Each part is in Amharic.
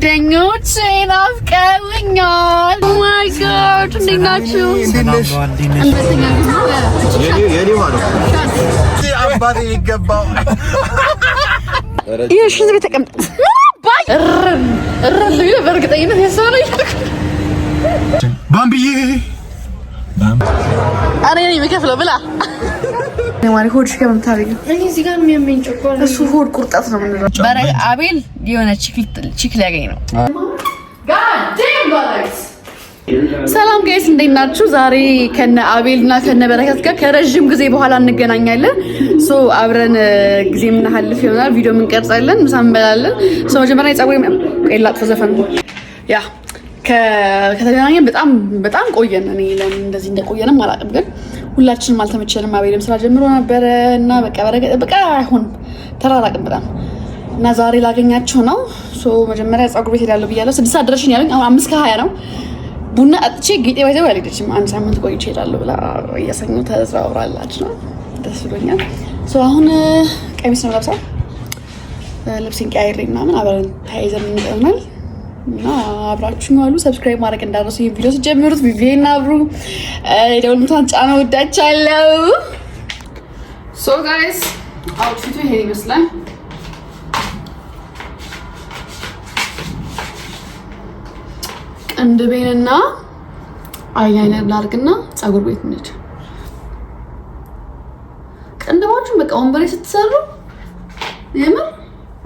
ጓደኞቼ ናፍቀውኛል። ኦ ማይ ጋድ እንዴት ናችሁ? አባቴ ይገባው ይሽ ዝም ተቀምጥ ባይ እረል በእርግጠኝነት የሰው ባምቢዬ አሬ ነኝ የምከፍለው ብላ ማሪ ሆድሽ ከምታረጊው እኔ እዚህ ጋር የሚያመኝ ጨጓራ እሱ ሆድ ቁርጠት ነው የምንለው። አቤል የሆነ ቺክ ሊያገኝ ነው። ሰላም ጋይስ እንዴት ናችሁ? ዛሬ ከነ አቤልና ከነ በረከት ጋር ከረጅም ጊዜ በኋላ እንገናኛለን። ሶ አብረን ጊዜ የምናሳልፍ ይሆናል። ቪዲዮ እንቀርጻለን፣ ምሳ እንበላለን። ሶ መጀመሪያ የጸጉሬ ቀላጥፎ ዘፈን ያ ከተገናኘን በጣም ቆየን። እኔ ለምን እንደዚህ እንደቆየንም አላውቅም፣ ግን ሁላችንም አልተመቸንም። አቤልም ስራ ጀምሮ ነበረ እና በቃ አይሆንም፣ ተራራቅን በጣም እና ዛሬ ላገኛቸው ነው። ሶ መጀመሪያ ጸጉር ቤት ሄዳለሁ ብያለሁ። 6 ሰዓት ድረሽኝ ያለኝ አሁን 5:20 ነው። ቡና አጥቼ ጌጤ ባይዘው ያልሄደችም 1 ሳምንት ቆይቼ እሄዳለሁ ብላ እያሰኘው ተዘዋውራላችሁ ነው። ደስ ብሎኛል። ሶ አሁን ቀሚስ ነው ለብሰው ልብሴን ቀያይሬ ምናምን አብረን ተያይዘን እንጠናል እና አብራችሁኝ ዋሉ። ሰብስክራይብ ማድረግ እንዳትረሱ። ይሄን ቪዲዮ ሲጀምሩት ቪዲዮን አብሩ፣ ደውል ምታን ጫና። ወዳቻለሁ። ሶ ጋይስ አውትፊቱ ይሄ ይመስላል። ቅንድቤንና አይላይነር ላድርግና ፀጉር ቤት ነች። ቅንድባችሁን በቃ ወንበሬ ስትሰሩ የምር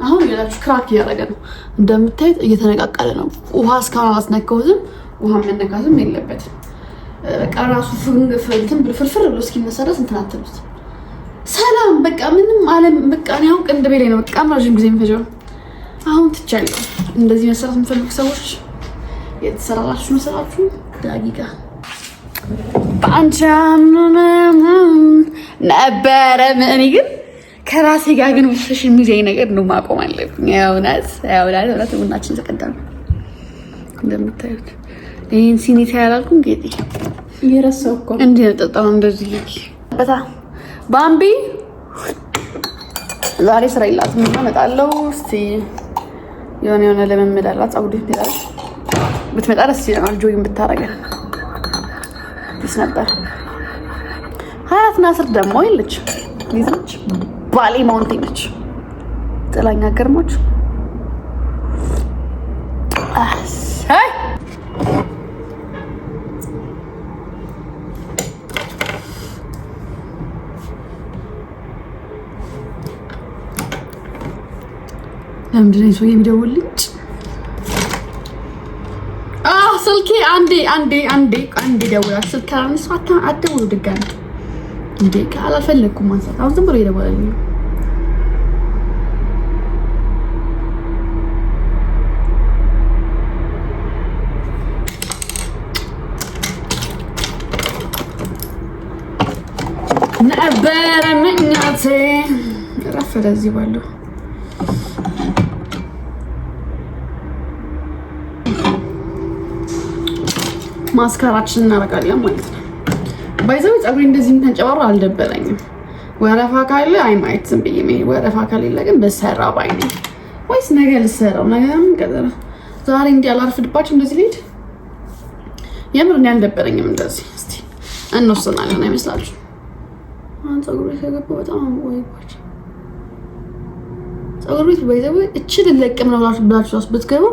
አሁን ያላችሁ ክራክ እያደረገ ነው እንደምታዩት፣ እየተነቃቀለ ነው። ውሃ እስካሁን አላስነካሁትም። ውሃ መነካትም የለበትም። በቃ ራሱ ፍንግፍንትን ፍርፍር ብሎ እስኪነሳ ድረስ እንትን አትሉት። ሰላም በቃ ምንም አለም በቃ እኔ አሁን ቅንድቤ ላይ ነው በቃ ረዥም ጊዜ የሚፈጀው። አሁን ትቻለሁ። እንደዚህ መሰራት የምፈልጉ ሰዎች የተሰራላችሁ መሰራችሁ ዳጊጋ በአንቻምም ነበረ ምን ግን ከራሴ ጋር ግን ውስጥሽ የሚዘኝ ነገር ነው ማቆም አለብኝ። ያውናት ቡናችን ተቀዳም እንደምታዩት ይሄን ሲኒታ ያላልኩም ጌጤ እየረሳሁ እኮ እንዴ ተጣጣው እንደዚህ በታ ባምቢ ዛሬ ስራ የላትም እና እመጣለሁ። እስቲ የሆነ ለመመድ አላት ፀጉር ይላል ብትመጣ ደስ ይላል። ጆይን ብታረገን ደስ ነበር። ሀያት ናስር ደግሞ ይልች ይዝች ቫሊ ማውንቴን ነች። ጥላኛ ገርሞች አይ ለምንድን ነው ሰው የሚደውልልኝ? ስልኬ አንዴ ደውላት ስልክ አላነሳ አትደውሉ ድጋሚ እንዴ አልፈለኩም ማንሳት። አሁን ዝም ብሎ ይደውላል። ነበረ ምኞቴ ረፈደ እዚህ ባለው ማስካራችን እናደርጋለን ማለት ነው። ባይዘው ፀጉሬ እንደዚህ ተንጨባሮ አልደበረኝም። ወረፋ ካለ አይ ማይት ዝም ብዬ ነው። ወረፋ ካለ ግን በሰራ ባይ ነኝ። ወይስ ነገ ልሰራው ነገም ቀጠረ ዛሬ እንዲህ አላርፍድባችሁ እንደዚህ ልሂድ። የምር እኔ አልደበረኝም እንደዚህ። እስቲ እንወስናለን አይመስላችሁ? አሁን ፀጉሬ ከገባ በጣም ወይባች ፀጉር ቤት ባይዘው እችል ለቀም ነው ብላችሁ ብትገቡ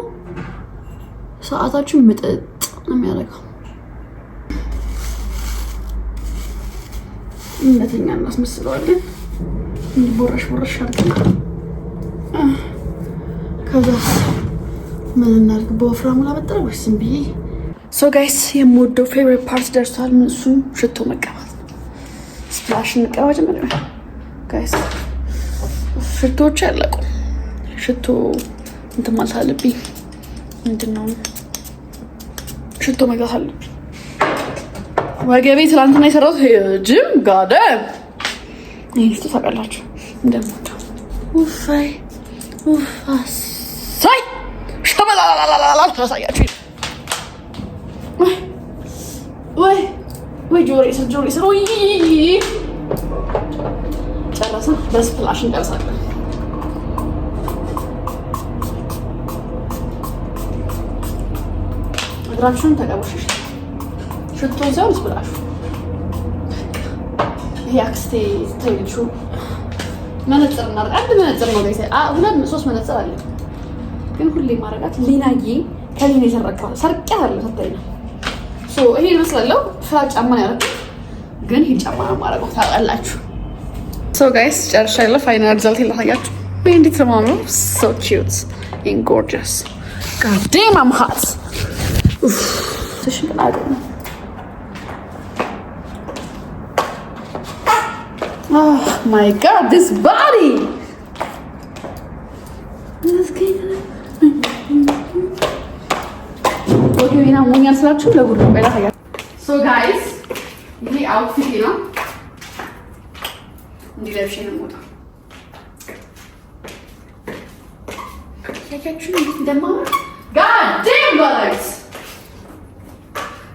ሰዓታችሁ ምጥጥ ነው የሚያደርገው። እንደተኛ እናስመስለዋለን። ቦረሽ አድርገን ከዛ ምን እናድርግ? በወፍራሙ ላበጥረ ወይስ ዝም ብዬ? ሶ ጋይስ የምወደው ፌቨሪት ፓርት ደርሷል። ምን እሱ ሽቶ መቀባት ነው። ስፕላሽ እንቀባ ጀመረ ጋይስ። ሽቶዎች ያለቁ ሽቶ እንትን ማለት አለብኝ። ምንድን ነው ሽቶ መግዛት አለብኝ። ወገቤ ትላንትና የሰራሁት ጅም ጋደ ይህ ታውቃላችሁ እንደምወደው ውፋይ ውፋሳይ ሸበላላላላ ታሳያችሁ። ወይ ጆሮ ይሰር ወይ ጨረሰ። በስፕላሽ እንጨርሳለን። ብራችሁን ተቀበሉ። ሽቶ ዘውስ ብላችሁ ያክስቴ ተይቹ መነጽር እናድርግ። አንድ መነጽር ነው ጋይስ። ሁለት ሶስት መነጽር አለ ግን ሁሌ ማረጋት ሊናዬ ከሊኔ ሰረቀው ሰርቂያ አለ ተታይና ሶ ይሄ ይመስላል። ፍላት ጫማ ነው ያደረኩት ግን ይሄ ጫማ ነው ማረጋው ታውቃላችሁ። ሶ ጋይስ ጨርሻለሁ። ፋይናል ሪዛልት ይላያችሁ። እንዴት ነው ማምሩ? ሶ ኪዩት and gorgeous. God damn, I'm hot. Oof. Oh my god, this body. Okay, now we are going to go to So guys, this is outfit here. This is the mood. God damn guys!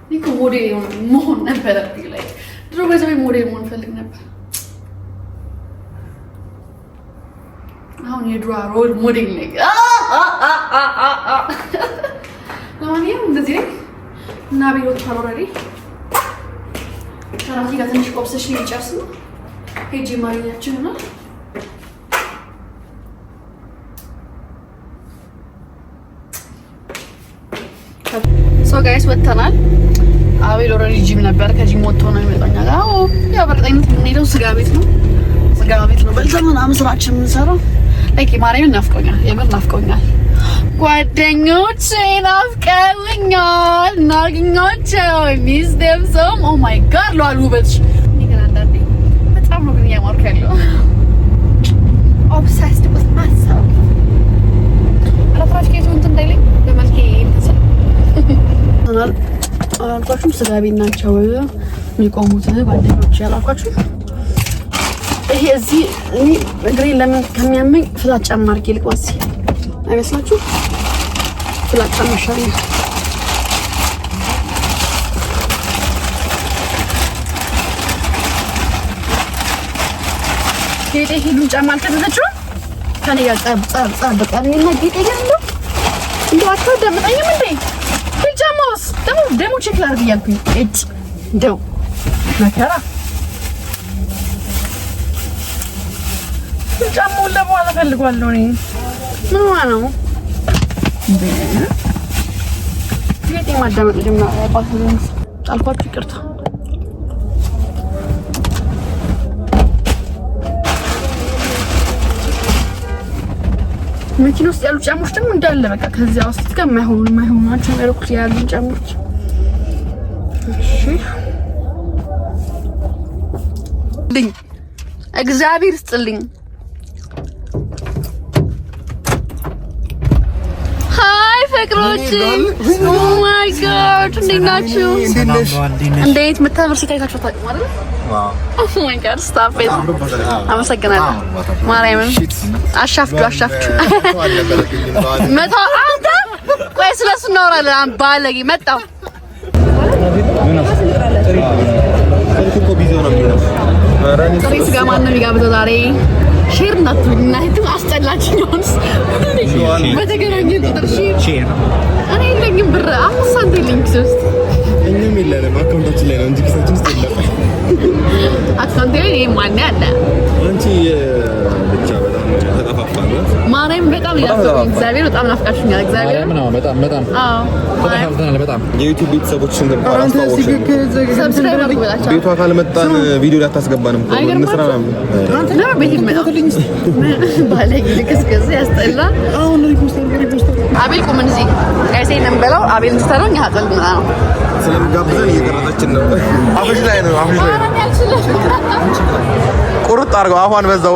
This is model moon never like. Do you guys have model moon feeling never? How you draw road modding like? Now I'm here. This is now we got already. Now we got the obsession just now. Hey, Jim, are you actually not? So guys, ወጥተናል። አቤል ኦልሬዲ ጂም ነበር። ከጂም ወጥቶ ነው የሚመጣኛል። አዎ ያው በእርግጠኝነት የምንሄደው ስጋ ቤት ነው። በልተን ምናምን ስራችን የምንሰራው ላይክ ማርያምን ናፍቆኛል። የምር ናፍቆኛል። ጓደኞቼ ናፍቀውኛል። እናገኛቸው ሚስ ደም ሰም ኦ ማይ ጋድ ሏል ውበትሽ ግን አንዳንዴ በጣም ነው ግን እያማርኩ ያለው ኦብሰስድ with myself አላፍራሽ ከየት እንትን እንዳይለኝ በመልኬ ተናል አልኳችሁ። ስጋ ቤት ናቸው የሚቆሙት ጓደኞቼ ያላልኳችሁ። ይሄ እዚህ እኔ እግሬን ለምን ከሚያመኝ ፍላት ጫማ አድርጌ ልቆስ አይመስላችሁ? ፍላት ጫማ ይሻላል። ጌጤ ሂሉን ጫማ አልተደረችው ከኔ ጋር ጸብ በቃ እኔና ጌጤ ጋር እንደው አታዳምጠኝም እንዴ? ጃማውስ ደግሞ ቼክ ላድርግ እያልኩኝ እንደው መከራ ጫማውን ለበኋላ እፈልገዋለሁ እኔ ምን ሆና ነው ጌጤ ማዳመጥ ጀምራ ባሰለኝ ጣልኳችሁ ይቅርታ። መኪና ውስጥ ያሉ ጫማዎች ደግሞ እንዳለ በቃ ከዚያ ውስጥ ጋር የማይሆኑ ናቸው ያልኩት ያሉ ጫማዎች። እሺ ልኝ እግዚአብሔር ይስጥልኝ። ሃይ ፍቅሮች ኦ ማይ ጋድ እንዴት ናችሁ? እንዴት የምታምር ሴት አይታችሁ ታውቁ ማለት ነው? ዋው ኦ ማይ ጋድ ስታፕ ኢት። አመሰግናለሁ ማርያምን። አሻፍቱ መቶ አንተ ቆይ ስለሱ እናወራለን። ባለጌ መጣው ጥሬ ስጋ ማን ነው የሚጋብዘው ዛሬ? ሼር እናቱና እህቱ አስጠላችኝ። በተገናኘን ቁጥር ሼር እኔ የለኝም ብር 5 ሳንቲም የለኝም ኪስ ውስጥ። እኛም የለንም አካውንታችን ላይ ነው እንጂ ኪሳችን ውስጥ የለም። አካውንቴ ላይ ማን ያለ አንቺ ብቻ በጣም ተጠፋፋን። ማርያም በጣም ያፈቀኝ እግዚአብሔር በጣም ናፍቃችሁኛል። እግዚአብሔር በጣም የዩቲዩብ ቤተሰቦች ስንት ሰብስክራይብ አድርጉላችሁ። ቤቷ ካልመጣን ቪዲዮ ላይ አታስገባንም እኮ እንስራ ነው አንተ ነው ቤት ይመጣልኝ ባለጌ ልክስከስ ያስጠላ። አሁን ሪፖስት አቤል ቁም እንጂ ጋይሴ ነምበለው አቤል እንስተረኝ ያጣልና ነው ስለምጋብዘን እየቀረጸችን ነው። አፍሽ ላይ ነው ቁርጥ አድርገው አፏን በዛው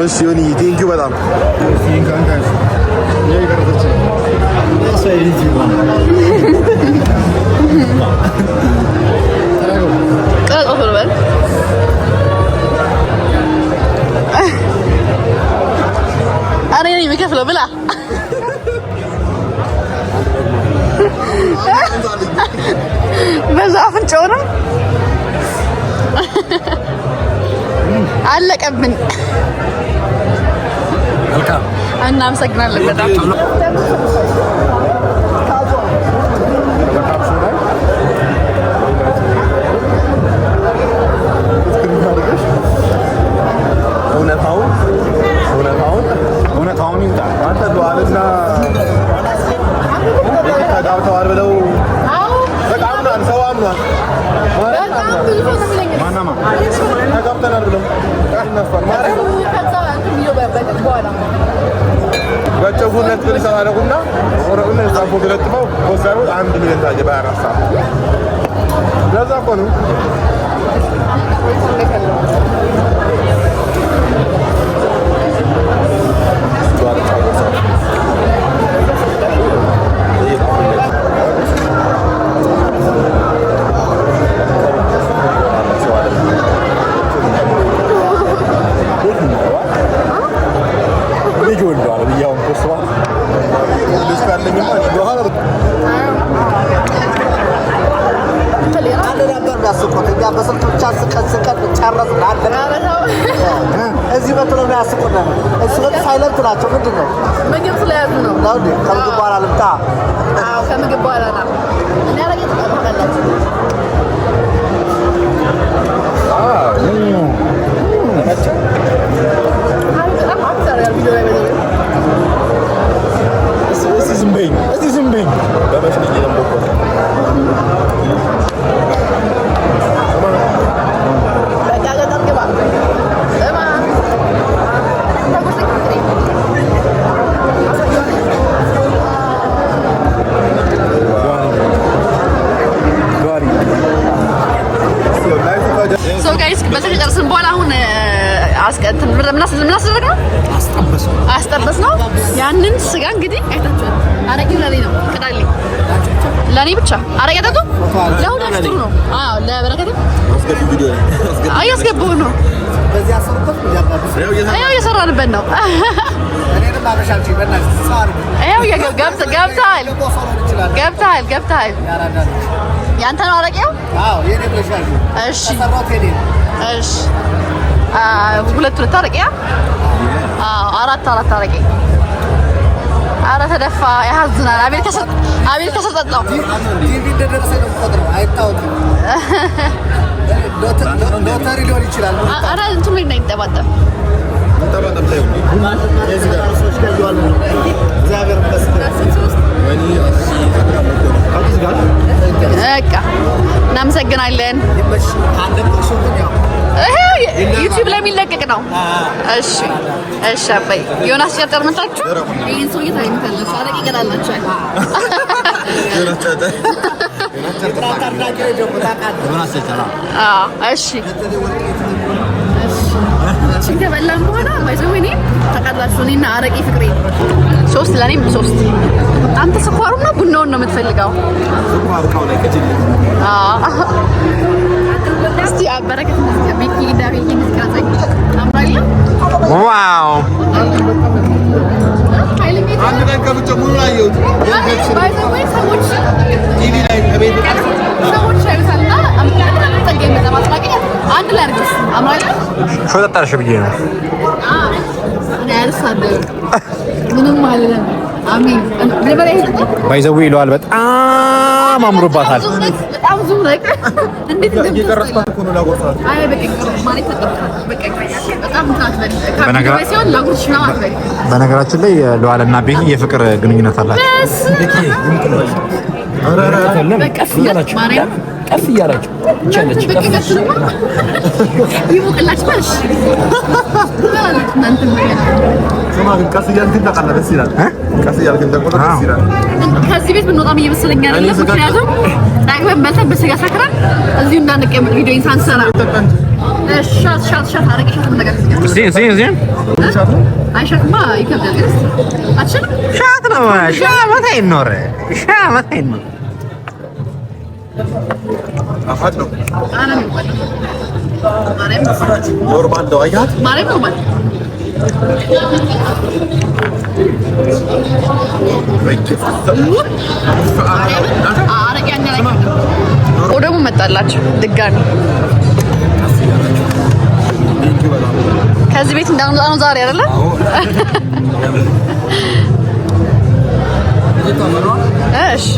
እሺ ዮኒ ቴንኪው በጣም እኔ ነኝ የምከፍለው ብላ አለቀብን። መልካም እናመሰግናለን በጣም እውነታውን ይውጣ። አንተ ዱዓልና ተጋብተዋል ብለው በጣም ነው ሰው አምኗል። ማናማ ተጋብተናል ብለው በጨጉነት ብለህ አደረጉና ወረውና ጻፎ ገለጥፈው ወሳዩ 1 ሚሊዮን ታጀ ባራሳ ለዛ እኮ ነው እዚህ በትሎ ነው ያስቆና እሱ በቃ ሳይለንት ናቸው። ምንድነው ምግብ ስለያዙ ነው ነው ከምግብ በኋላ ልምጣ። አዎ ከምግብ በኋላ ነው እና ያረጋግጥ ተቀበላችሁ። በተጨረስን በኋላ አሁን አስቀጥን ምን አስደረግ ነው አስጠበስ ነው። ያንን ስጋ እንግዲህ አይታችኋል። አረቂ ለኔ ነው ቅዳልኝ ለኔ ብቻ አረቂ አጣጡ ለሁላችሁ ነው። አዎ ለበረከት አስገቡ ቪዲዮ አያስገቡ ነው። በዚህ አሰሩበት ያው እየሰራንበት ነው። እኔንም አበሻልቺ በእናትህ ሳር ያው ገብታል ያንተ ነው አረቂው? አዎ የኔ ብለሻል። እሺ እሺ ሁለት አረቂያ? አዎ አራት አረቂ። ኧረ ተደፋ ያሳዝናል። አቤል ከሰጠው ቲቪ እንደደረሰ ነው ቆጥረው አይታወቅም። ሎተሪ ሊሆን ይችላል። ኧረ እንትን ምን እንዳይንጠባጠብ በቃ እናመሰግናለን። ዩቲዩብ ላይ የሚለቀቅ ነው። እሺ እሺ አባይ ዮናስ ጨርጨር መጣችሁ። ይሄን ሰው እየታይምታለች አረቂ ገላላችሁ። እሺ እሺ ከበላን በኋላ ባይዘው እኔ ተቃላችሁ እኔና አረቂ ፍቅሬ 3 ለኔም 3። አንተ ስኳሩን ነው ቡናውን ነው የምትፈልገው? ስኳሩ ካው ላይ ከጅል እስቲ አበረከት ቢኪ ዳሪ ይንስካዘኝ አምራሊያ ዋው አንድ ላይ ከብቻ ሙሉ ላይ ይወጡ ባይዘው ሰዎች ቲቪ ላይ ከቤት ሰዎች አይተና አምራሊያ ተገኝ መጣማጣቂ አንድ ላይ አርግስ አምራሊያ ሾጣጣሽ ብዬ ነው ያልሳደ ምንም አይደለም። አሜን ባይዘው ይሏል። በጣም አምሮባታል። በጣም ዙም ላይ እንዴት እንደምትቀርጽባት እኮ ነው ላጎርሳት። አይ ማለት በጣም በነገራችን ላይ ለዋልና ቤኪ የፍቅር ግንኙነት አላቸው። ቀፍ እያላችሁ ይቻለች ይሞቅላችሁ ማለት እናንተ ሰማን ቀስ እያልክ ተቃላ ደስ ይላል። ቀስ እያልክ ተቆጣ ደስ ይላል። ከዚህ ቤት ብንወጣም እየመሰለኝ አይደለም። ምክንያቱም ዳግመን በልተን በስጋ ሰክረን እዚሁ እንዳንቀመጥ ቪዲዮን ሳንሰራ ሻት አረቄ ነገር አይሻትማ ይከብዳል። አትችልም። ሻት ነው ሻት አይኖር ሻት አይኖር አፋጭ ነው። ኖርማል ነው። አያት ማለት ነው ማለት ደግሞ መጣላችሁ ድጋሚ ከዚህ ቤት እንዳንወጣ ነው ዛሬ አይደለ? እሺ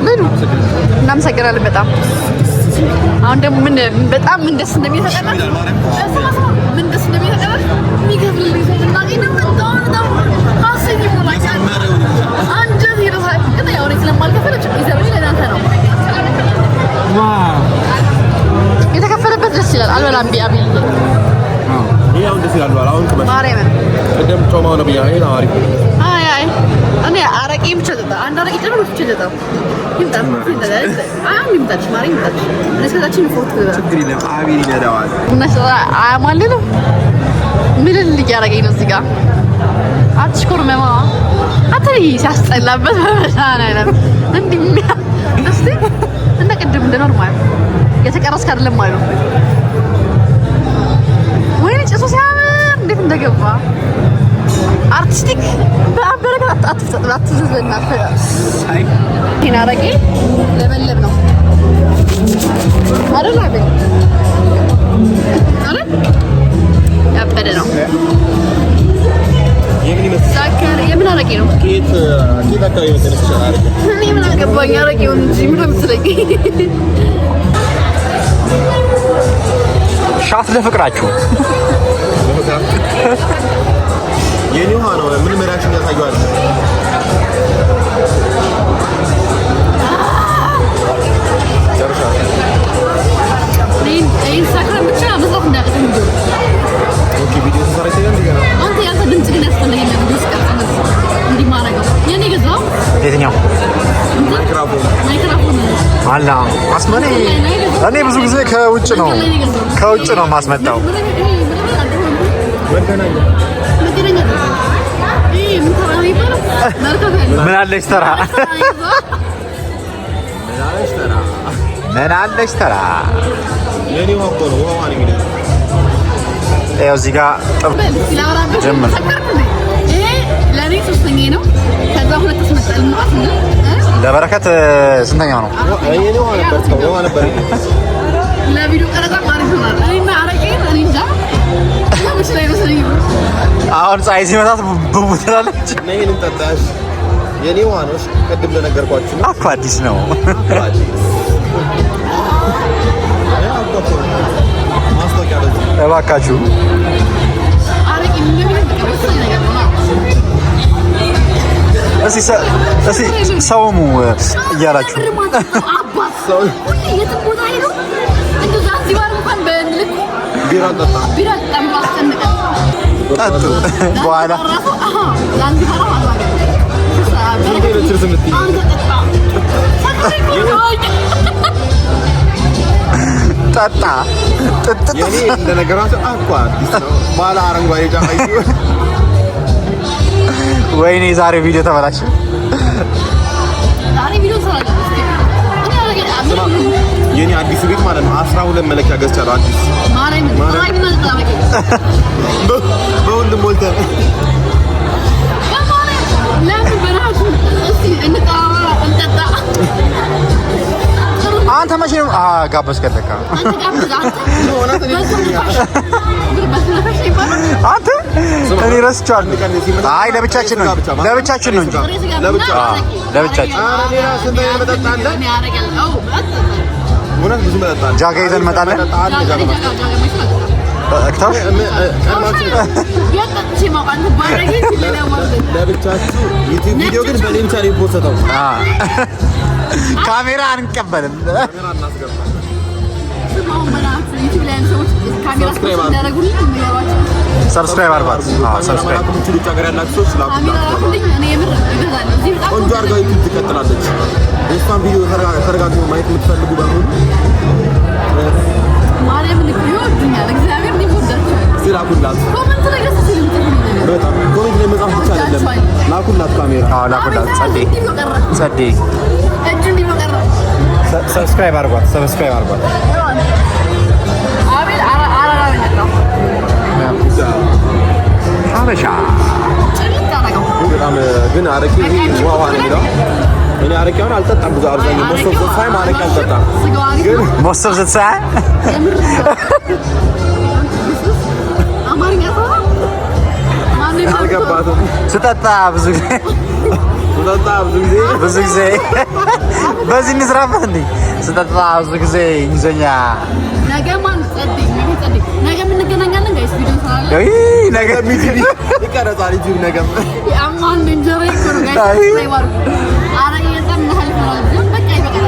ምን እናመሰግናለን በጣም። አሁን ደግሞ በጣም ምን ደስ እንደሚተቀበል ምን ደስ እንደሚተቀበል የሚከፍልልኝ ሰው እናገኝ ነው። በጣም አሰኝ ይሞላል አንጀት ይረሳል። ግን ያው እኔ ስለማልከፈል ይዘብኝ ለናንተ ነው የተከፈለበት። ደስ ይላል። አልበላም ቢያቢል ይሄ አሁን ደስ ይላል። አሁን ማርያም ቀደም ጮማው ነው ብያ ይሄ አሪፍ። አይ እኔ አረቄ ብቻ ጠጣ። አንድ አረቄ ደግሞ ብቻ ጠጣ። ይምጣ ይምጣች ማርያም ይምጣች። ለሰጣችን ፎቶ ችግር የለም። አቢል ይነዳዋል እና አያማልልም። ምን ልያረገኝ ነው እዚህ ጋር አትሽኮር መማ አትይ ሲያስጠላበት በመሳና አይደለም እንዲህ እስቲ እና ቅድም እንደ ኖርማል የተቀረስክ አይደለም ማለት ነው። ወይኔ ጭሱ ሲያምር እንዴት እንደገባ አርቲስቲክ በአበረከት አትዘዘና አይ ይናረቂ ለበለብ ነው አይደል? አይደል? ያበደ ነው። የምን አረቄ ነው? ኬት አካባቢ መሰለሽ አረቄ። እኔ ምን አገባኝ አረቄውን እንጂ ምን ለምትለኝ ሻት ለፍቅራችሁ የኔ ውሃ ነው። ምን መራሽን ያሳየዋል? ጨርሻ ኢንስታግራም ብቻ መስራት እንዳቀተኝ ቪዲዮ ኦኬ። ቪዲዮ ተሰራይ ሰው እንዴ ነው አንተ ያንተ ድምጽ ግን ያስፈልገኛል። ቪዲዮ ስቀርጽ እንዲህ ማረጋው የኔ ገዛው የትኛው ማይክሮፎን አላ አስመኔ እኔ ብዙ ጊዜ ከውጭ ነው ማስመጣው። ምን አለሽ ተራ የኔ ወቆ ነው ዋዋን እንግዲህ ያው እዚህ ጋር ጀምር። ይሄ ለኔ ሶስተኛዬ ነው። ከዛ ሁለት ተስመጣል ማለት ነው። ለበረከት ስንተኛው ነው? የኔ ውሃ ነበር ለቪዲዮ ቀረጻ ማለት ነው። እኔና አረቄ እኔ እንጃ ለምንስ ላይ መሰለኝ። አሁን ፀሐይ ሲመታት ብቡ ትላለች። ነኝ እንጠጣሽ። የኔ ውሃ ነው። ቅድም ለነገርኳችሁ ነው። አኮ አዲስ ነው። እባካችሁ አረቄ ምን ነገር ነው? እስኪ ሰውሙ እያላችሁ ጠጡ። በኋላ ጠጣ የኔ እንደነገራችሁ አኳ አዲስ ነው። ባለ አረንጓዴ ጫማ ይሁን። ወይኔ ዛሬ ቪዲዮ ተበላሽ። የኔ አዲሱ ቤት ማለት ነው 12 መለኪያ ገዝቻለሁ። አዲስ በሁሉም ሞልተን አንተ መቼ ነው ጋበዝከን? ለካ አንተ እኔ ረስቼዋለሁ። አይ ለብቻችን ነው እንጂ ለብቻችን ጃጋ ይዘን እንመጣለን። ለብቻችሁ ዩቲዩብ ቪዲዮ ግን በኔ ብቻ ነው የሚፖስተው። ካሜራ አንቀበልም። ሰብስክራይብ አድርጓት። ሰብስክራይብ ቆንጆ አድርጋ ዩቲዩብ ትቀጥላለች። የእሷን ቪዲዮ ተረጋግሞ ማየት የምትፈልጉ በሙሉ ላኩላት። ኮሜንት ላይ መጻፍ ብቻ አይደለም፣ ላኩላት ካሜራ። ላኩላት። ጸዴ ሰብስክራይብ አድርጓት። ሀበሻ በጣም ግን አረቄ ዋዋ ነው የሚለው። እኔ አረቄውን አልጠጣም ብዙ አብዛኛው ሞስቶ ሳይ አረቄ አልጠጣም። ግን ሞስቶ ሳይ ስጠጣ ብዙ ጊዜ በዚህ እንስራበት እንዴ ስጠጣ ብዙ ጊዜ ይዘኛ ነገ ማን ነገ ምን እንገናኛለን ጋይስ ቪዲዮ እንሰራለን ነገ ሚቲቪ ይቀረጻል ዩቲዩብ ነገ አማን እንጀራ ይቆሩ ጋይስ ሳይዋር አረ የለም ነሃል ነው በቃ ይበቃል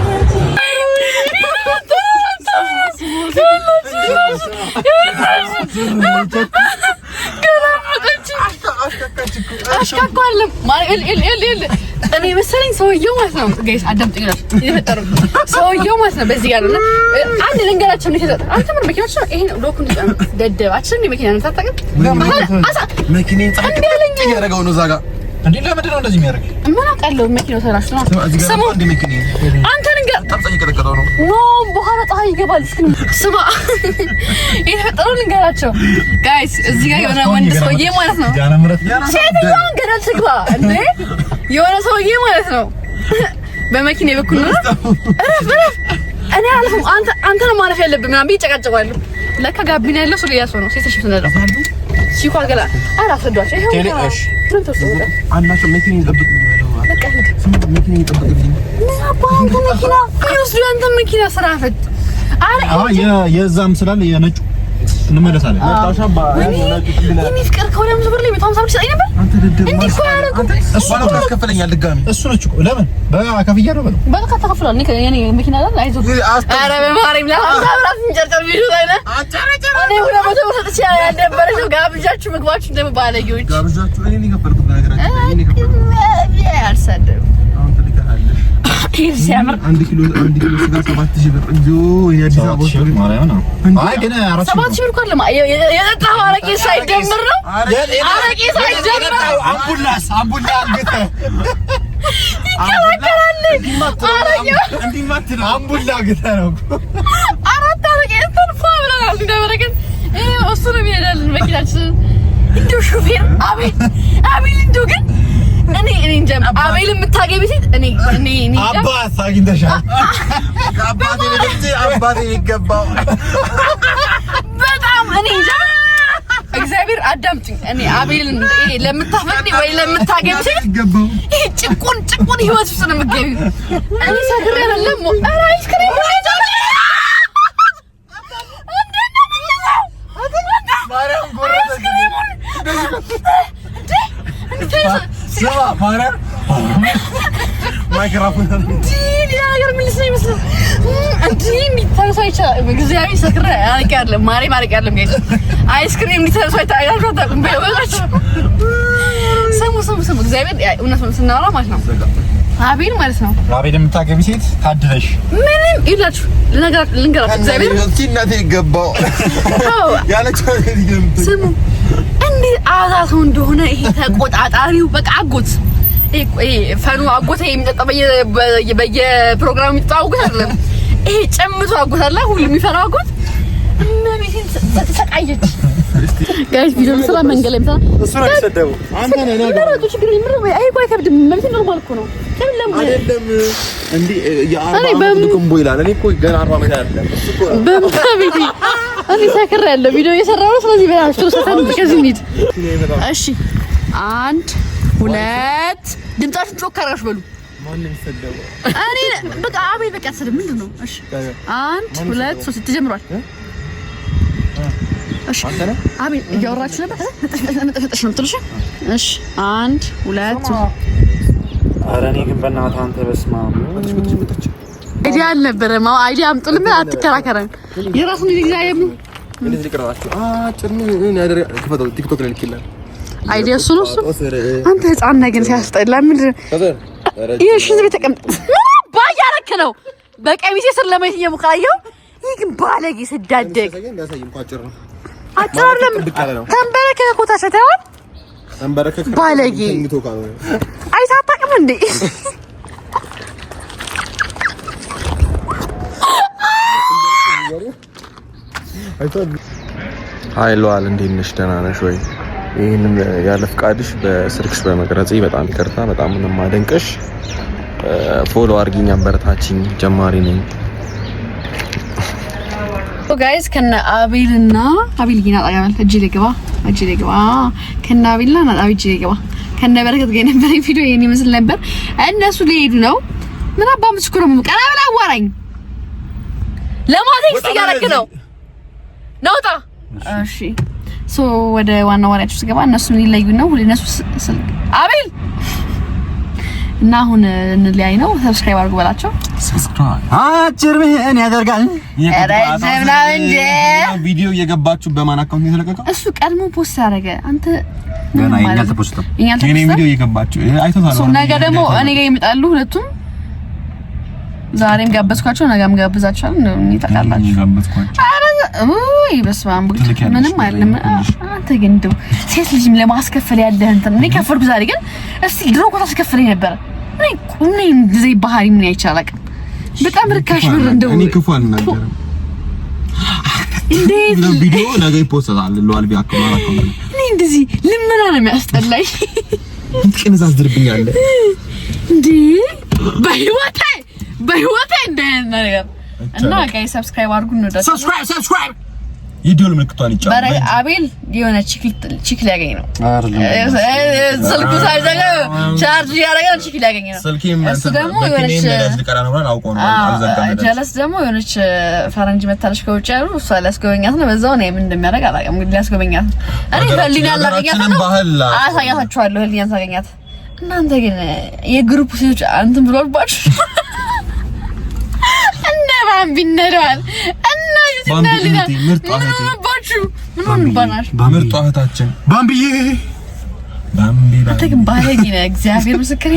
አሽካኳለም እኔ መሰለኝ ሰውየው ማለት ነው ጋይስ አዳምጡኝ ይፈጠሩ ሰውየው ማለት ነው በዚህ ጋር ነው አንድ ልንገራቸው ነው ይዘጥ አንተ ምን መኪናዎች ነው ይሄን ዶኩን ደደባችን መኪና ነው ታጣቀም መኪናን ጻፈ ያደረገው ነው ዛጋ እንዴ ለምንድን ነው እንደዚህ የሚያደርግ ምን አውቃለሁ መኪናው ተራሽ ነው ስማ አንተ ልንገር ታጣኝ ከደቀደው ነው ኖ በኋላ ፀሐይ ይገባል ስማ ይፈጠሩ ልንገራቸው ጋይስ እዚህ ጋር የሆነ ወንድ ሰውዬ ማለት ነው ሴትዮዋን ገደል ትግባ እንዴ የሆነ ሰውዬ ማለት ነው በመኪና በኩል ነው እኔ አልፈም አንተ ነው ማለፍ ያለብህ ምናምን ቢጨቃጨቃሉ ለካ ጋቢና ያለው ሰው ያሰው ነው ሴተሽ ተነደረ ሲኳ ገላ አራፈዷቸው ይሄው ቴሌሽ ምን ተሰውደ አናቸው መኪና ይጠብቅ በቃ መኪና ይጠብቅ አንተ መኪና ይወስዱ አንተ መኪና ስራፈት አረ የዛም ስላለ የነጩ እንመለሳለን ታሻባ እኔ ፍቅር ከሆነም ዝብር ላይ 150 ብር ነበር አንተ ደደብ እንዴ እኮ ያረጉ እሱ ነው ተከፈለኛል ድጋሚ እሱ ነው እኮ ለምን በካፍያ ነው በቃ ተከፍሏል እኔ መኪና ላይ አይዞህ አረ በማርያም ለአብራት እንጨርጨር ቢሉ ላይ ነው እኔ ወደ ቦታ ወሰጥቼ ያደበረው ጋብዣችሁ ምግባችሁ ደግሞ ባለጌዎች ጋብዣችሁ እኔ ከፈልኩት ነገራችሁ እኔ ከፈልኩት አልሰደም አሁን ትልካለህ ሲያምር 1 ኪሎ ስጋ 7000 ብር እንጆ የአዲስ አበባ ሽሪ ማርያም ነው አይ ግን 7000 ብር ካለ የጠጣው አረቄ ሳይደምር ነው አረቄ ሳይደምር አምቡላንስ አንገተ ይከራከራል እንዲማትነው አምቡላንስ ገተ ነው አራት አረቄ ተንፋ ብለናል እንደበረከት እሱ ነው የሚሄዳልን መኪናችን እንደው ሹፌር አቤል እንደው ግን እኔ እንጃ አቤል የምታገቢ ሴት እኔ አባት አግኝተሻል አባቴ ይገባው በጣም እኔ እንጃ እግዚአብሔር አዳምጪኝ እኔ አቤልን ይሄ ለምታፈቅሪ ወይ ለምታገቢ ሴት ይገባው ይሄ ጭቁን ህይወት ውስጥ ነው የምትገቢው እኔ ሰግሬ አይደለም ኧረ አይስክሪም ማርያም ጎረተ ስማ ማርያም ማይክሮፎን ዲሊ ነገር ምን ይመስል እንዴ የሚታሰው አይቻልም እግዚአብሔር ሰክረ አይቀርም ማርያም አይቀርም ጋይስ አይስክሪም እንዲታሰው አይታያችሁም በእውነት ሰሙ እግዚአብሔር እውነት ነው ስናወራ ማለት ነው አቤል ማለት ነው አቤል የምታገቢ ሴት ታድለሽ ምንም ይላችሁ ልንገራችሁ እግዚአብሔር እናቴ ይገባው ያለችው ስሙ እንዴ አዛቱ እንደሆነ ይሄ ተቆጣጣሪው በቃ አጎት ይሄ ፈኑ አጎት የሚጠጣው በየፕሮግራሙ የሚጣውቁት አይደለም ይሄ ጨምቶ አጎት አለ ሁሉ የሚፈራው አጎት እመቤቴን ተሰቃየች ጋይስ ቪዲዮ ስራ መንገድ ላይ እሱ ነው ተሰደቡ አንተ ነህ ነገር ነው ችግር ምንም አይ ቆይ ከብድም ማለት ኖርማል እኮ ነው ለምን አይደለም እንዴ ያ40 ይላል እኔ እኮ ገና 40 ዓመት አይደለም እሱ እኮ በምታቤቴ እኔ ሰክሬ ያለው ቪዲዮ እየሰራሁ ነው ስለዚህ በላችሁ ተሰተን ከዚህ እንሂድ እሺ 1 2 ድምጻችሁን ጮክ አድርጋችሁ በሉ ማን ይሰደቡ እኔ በቃ አቤል በቃ ተሰደብ ምንድነው እሺ 1 2 3 ተጀምሯል እሺ አቤል እያወራችሁ ነበር ነጥፍጥሽ ነው ትልሽ እሺ 1 2 ኧረ እኔ ግን በእናትህ አንተ በስመ አብ አይዲያ አልነበረም አይዲያ አምጡልን አትከራከረን የራሱን ዲዛይን እንደዚህ ልቀራችሁ ጭርም ምን ያደርግ ከፈተው ቲክቶክ ላይ ልክላል አይዲያ እሱ ነው አንተ ህፃን ነህ ግን ሲያስጠላ ምንድን ይሄ ሽዝ ቤት ተቀምጥ ባያረክ ነው በቀሚሴ ስር ለማየት እየሞከራየው ይህ ግን ባለጌ ስዳደግ አጫለም ተንበረከ ኮታሰታው ተንበረከ ባለጌ አይታጣቅም እንዴ አይሏል እንዴት ነሽ ደህና ነሽ ወይ ይሄንን ያለ ፍቃድሽ በስልክሽ በመቅረጽ በጣም ይቅርታ በጣም ምንም ማደንቀሽ ፎሎ አርጊኝ አበረታችኝ ጀማሪ ነኝ ጋይስ ከነ አቤልና አቤል ጊና ታያል እጅ ለግባ እጅ ለገባ ከናቢላ እጅ ለገባ ከነበረከት ጋር የነበረ ቪዲዮ የኔ መስል ነበር። እነሱ ሊሄዱ ነው። ምን አባ ምስኩር ነው ቀና ብላ አዋራኝ ለማቴክስ ያረክ ነው ነውጣ። እሺ ሶ ወደ ዋና ወሬያችሁ ስገባ እነሱ ሊለዩ ነው። እነሱ አቤል እና አሁን እንለያይ ነው። ሰብስክራይብ አድርጉ በላቸው። ሰብስክራይብ አጭር ምን ያደርጋል? ረዘምና እንደ ቪዲዮ እየገባችሁ በማን አካውንት የተለቀቀው? እሱ ቀድሞ ፖስት አደረገ። አንተ ገና የኛ ተፖስተው የኔ ቪዲዮ እየገባችሁ አይተውታል። ሶ ነገ ደግሞ እኔ ጋር ይመጣሉ ሁለቱም። ዛሬም ጋበዝኳቸው፣ ነገም ጋብዛቸዋል። ነው ታውቃላችሁ። ጋበዝኳቸው። አይ በስማም ምንም አይደለም። አንተ ግን እንደው ሴት ልጅም ለማስከፈል ያለህ እንትን እኔ ከፈልኩ። ዛሬ ግን እስቲ ድሮ እኮ ታስከፍለኝ ነበር። እኔ እንደዚህ ባህሪ ምን አይቻላል። በጣም ርካሽ ብር እንደው እኔ ክፉ አልናገርም። እንዴ ቪዲዮ ነገ ይፖስታል። ለዋል ቢያከማራ ነው እኔ እንደዚህ ልመና ነው የሚያስጠላኝ። ትቀነዛዝርብኛል እንዴ በህይወቴ እንደነገር እና ጋይ ሰብስክራይብ አድርጉ ነው ዳስ ሰብስክራይብ ይዲዮል ምልክቷን ይጫን ባረ አቤል የሆነ ቺክ ሊያገኝ ነው ስልኩ ሳይዘጋ ቻርጅ ያደረገ ቺክ ሊያገኝ ነው። እሱ ደግሞ የሆነች ጀለስ ደግሞ የሆነች ፈረንጅ መታለች ከውጭ ያሉ እሷ ሊያስጎበኛት ነው። በዛው ነው ምን እንደሚያደርግ አላውቅም። እንግዲህ ሊያስጎበኛት እኔ ህሊና ላገኛት ነው አሳያታችኋለሁ። ህሊና ታገኛት። እናንተ ግን የግሩፕ ሴቶች አንተም ብሎባችሁ ባምቢ ነራል እና ይዝናልና ምርጥ እህታችን ባምቢዬ አንተ ግን ባለጌ ነህ። እግዚአብሔር ምስክሬ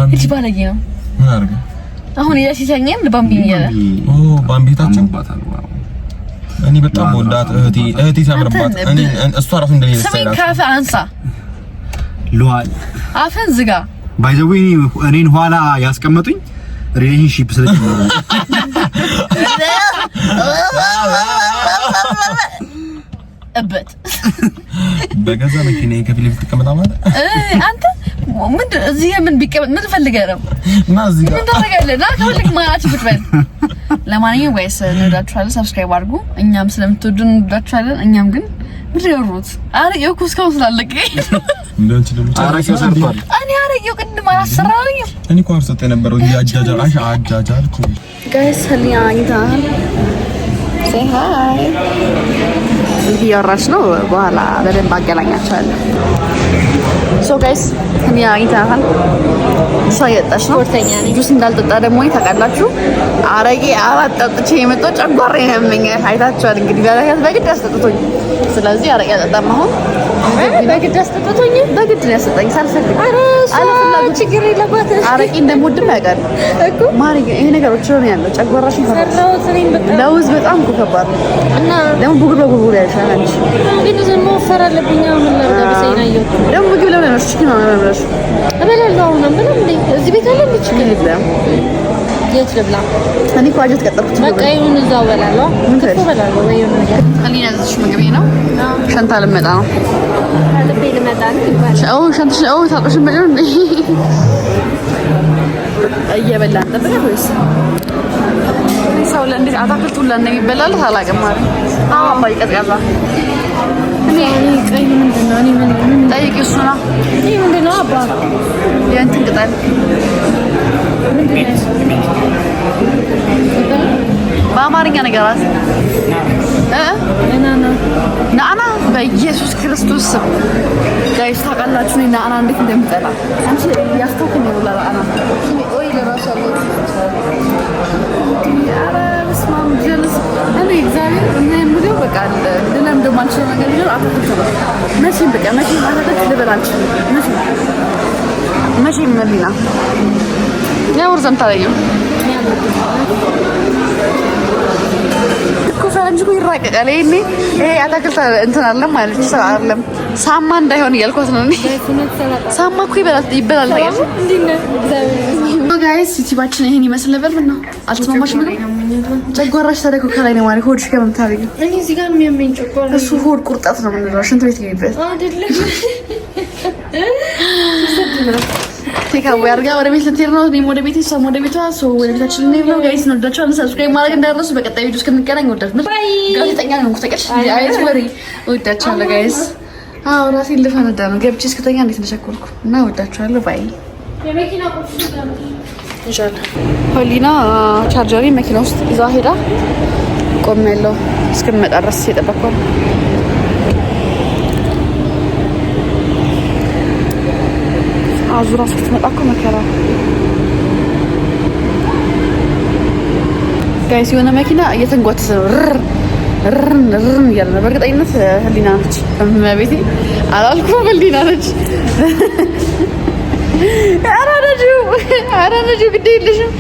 እቺ ባለጌ ነው። ምን አርገ አሁን ያሲታኛም ለባምቢ ይያለ ባምቢ እህታችን እኔ በጣም ወዳት እህቴ ታምርባት። እኔ እሷ ራሱ እንደኔ ሰማይ ካፈ አንሳ ሉዋል አፈን ዝጋ ባይዘው እኔን ኋላ ያስቀመጡኝ ሪሌሽንሺፕ ስለጀመረ እበት በገዛ መኪናዬ ከፊት ለፊት ተቀመጣ ማለት አንተ ምን እዚህ ምን ቢቀመጥ ምን ፈልገህ ነው? እና እዚህ ጋር ምን ታደርጋለህ? ና ከሁልክ ማራችሁ ብትበል። ለማንኛውም ጋይስ እንወዳችኋለን። ሰብስክራይብ አድርጉ። እኛም ስለምትወዱን እንወዳችኋለን። እኛም ግን ምድረሩት አረቄው እኮ እስካሁን ስላለቀኝ እንደዚህ ደግሞ አረቄው ሰርቷል። እኔ አረቄው ቅድም አላሰራልኝም። እኔ እኮ አርሰጥ የነበረው አጃጃልኩ ጋይስ ህሊና ይታል say hi እያወራች ነው። በኋላ በደንብ አገናኛቸዋለሁ። ሶ ጋይስ ህሊና ይታል ሰው የጠጣች ነው። ወርተኛ ነኝ። ጁስ እንዳልጠጣ ደግሞ ታውቃላችሁ። አረቄ አራት ጠጥቼ የመጣው ጨጓራዬ ያመኛል። አይታችኋል እንግዲህ በግድ አስጠጥቶኝ። ስለዚህ አረቄ አልጠጣም አሁን። በግድ አስጠጥቶኝ በግድ ነው ያስጠጣኝ ሳልፈልግ። አለፍላጎት ችግር የለባትም። አረቄ እንደምወድም ያውቃል እኮ ማሪ። ይሄ ነገሮች ነው ያለው። ጨጓራሽ ለውዝ በጣም ከባድ ነው እና ደግሞ ቡግር በቡግር ያሻል አንቺ ግን ደግሞ ወፈር አለብኝ። ምን ላድርግ በሰይናየው ደግሞ ምግብ ለምን ነው ችግር ነው ማለት ነው። እበላለሁ አሁን ምን እንዴ እዚህ ቤት አለ እንዴ ችግር የለም። የት ልብላ? እኔ እኮ አጀት ቀጠርኩት። በቃ ይሁን እዛው እበላለሁ። ምን ትበላለህ ወይ የሆነ ነገር እኔ ያዝሽ ምግብ ነው። ሸንታ ልመጣ ነው። ልቤ ልመጣ ነው ይባላል። ሸንታ ታውቅሽ ምን ነው እንዴ? እየበላን ጠብቀህ ወይስ ሰው ለእንዴ አታክልቱ ለእነ የሚበላል አላውቅም ማለት አዎ አባይ ቀዝቃዛ እኔ ቀይ ምንድነው? እኔ ምን ጠይቂ እሱ ነው። እኔ ምንድነው አባ የእንትን ቅጠል በአማርኛ ነገራት ናና በኢየሱስ ክርስቶስ ስም ጋይስ ታውቃላችሁ እኔ ናና እንዴት እንደምጠላ አንቺ ያስተውከኝ ነው ለራና ወይ ለራሱ አለ ያራ ስማም ጀልስ እኔ እግዚአብሔር እኔ ምንድነው በቃ ለለም ደሞ አንቺ ነገር ነው አትተው መቼም በቃ መቼም አታደክ ልበላችሁ መቼም መሊና ያው ወርዘም ታለዩ እኮ ፈረንጅ እኮ ይራቀቃል። ይሄ አታክልት እንትን አለ ማለት ነው አይደለም። ሳማ እንዳይሆን እያልኳት ነው እኔ። ሳማ እኮ ይበላል ታያለሽ እንዴ ነው እግዚአብሔር። ጋይስ ዩቲዩባችን ይሄን ይመስል ነበር። ምን ነው አልተማማሽም? ጨጓራሽ ታደኩ ከላይ ነው ማለት ሆድሽ ከምታረጊ እኔ እዚህ ጋር የሚያመኝ ጨጓራ እሱ ሆድ ቁርጠት ነው የምንለው። ሽንት ቤት ይገባል አይደለም ቴካው ያርጋ ወደ ቤት ልትሄድ ነው። እኔም ወደ ቤቴ እሷም ወደ ቤቷ ሰው ወደ ቤታችን ልንሄድ ነው። ጋይስ እንወዳችኋለን። ሰብስክራይብ ማድረግ እንዳትረሱ። በቀጣይ ቪዲዮ እስክንገናኝ ወዳችሁ ጋዜጠኛ ነው ተቀሽ አይስ ወሬ ወዳችኋለሁ ጋይስ አዎ ራሴን ልፈነዳ ነው። ገብቼ እስክተኛ እንዴት እንደቸኮልኩ እና ወዳችኋለሁ። ባይ የመኪና ቁልፍ ኢንሻአላህ። ሆሊና ቻርጀሪ መኪና ውስጥ ይዛ ሄዳ ቆሜያለሁ እስክመጣ ድረስ እየጠበቅኩ ነው። አዙራ ስትመጣ እኮ መከራ ጋይስ። የሆነ መኪና እየተንጓተተ ነው ርን እያለ ነው። በእርግጠኝነት ህሊና ነች። እመቤቴ አላልኩም፣ ህሊና ነች። ኧረ ነጁ ግድ የለሽም።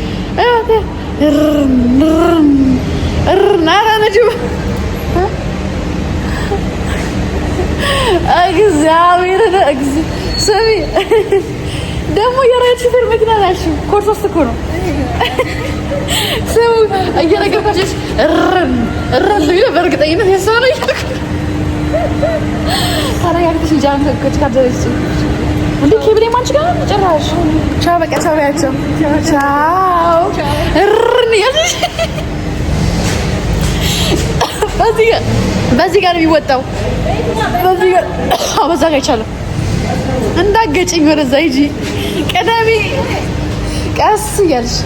ኧረ ነጁ እግዚአብሔር ስሚ፣ ደግሞ የራይድ ሹፌር መኪና ናቸው። ኮርስ ውስጥ እኮ ነው። ስሙ እየነገርኳቸው ልዩ በእርግጠኝነት የሷ ነው እያልኩ ታረጋግተሽ እንጃን ከጭካደረች እንዴ ኬብሬ ማንች ጋር ጭራሽ ቻው፣ በቃ ቻው ያቸው ቻው ያለሽ በዚህ ጋር የሚወጣው በዚህ ጋር በዛ ጋር ይቻላል። እንዳገጭኝ ወደዛ ሂጂ ቀዳሚ ቀስ እያልሽ